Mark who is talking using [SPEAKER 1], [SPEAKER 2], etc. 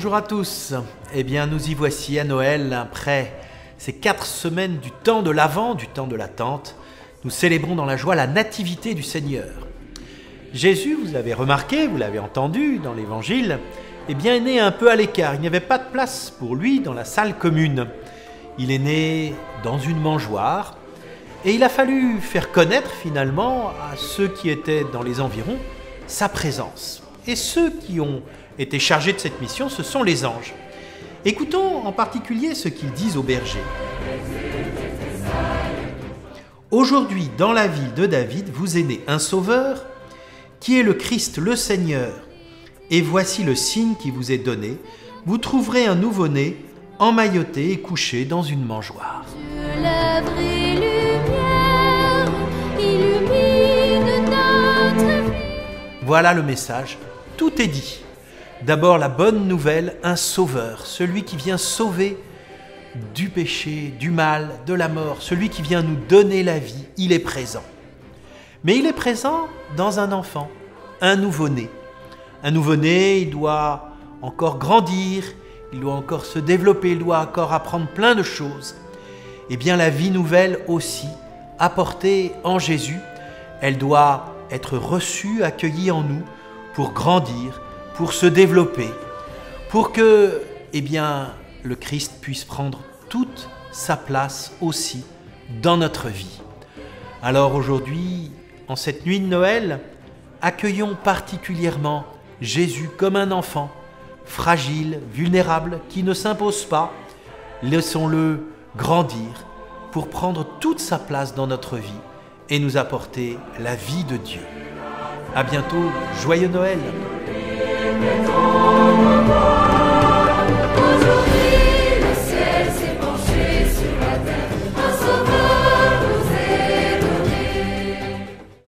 [SPEAKER 1] Bonjour à tous. Eh bien, nous y voici à Noël, après ces 4 semaines du temps de l'Avent, du temps de l'attente. Nous célébrons dans la joie la nativité du Seigneur. Jésus, vous l'avez remarqué, vous l'avez entendu dans l'Évangile, eh bien, est né un peu à l'écart. Il n'y avait pas de place pour lui dans la salle commune. Il est né dans une mangeoire et il a fallu faire connaître finalement à ceux qui étaient dans les environs sa présence. Et ceux qui ont été chargés de cette mission, ce sont les anges. Écoutons en particulier ce qu'ils disent aux bergers. Aujourd'hui, dans la ville de David, vous est né un sauveur qui est le Christ, le Seigneur. Et voici le signe qui vous est donné. Vous trouverez un nouveau-né emmailloté et couché dans une mangeoire. Voilà le message, tout est dit. D'abord la bonne nouvelle, un sauveur, celui qui vient sauver du péché, du mal, de la mort, celui qui vient nous donner la vie, il est présent. Mais il est présent dans un enfant, un nouveau-né. Un nouveau-né, il doit encore grandir, il doit encore se développer, il doit encore apprendre plein de choses. Eh bien la vie nouvelle aussi, apportée en Jésus, elle doit être reçue, accueillie en nous pour grandir, pour se développer, pour que le Christ puisse prendre toute sa place aussi dans notre vie. Alors aujourd'hui, en cette nuit de Noël, accueillons particulièrement Jésus comme un enfant, fragile, vulnérable, qui ne s'impose pas. Laissons-le grandir pour prendre toute sa place dans notre vie et nous apporter la vie de Dieu. À bientôt, joyeux Noël!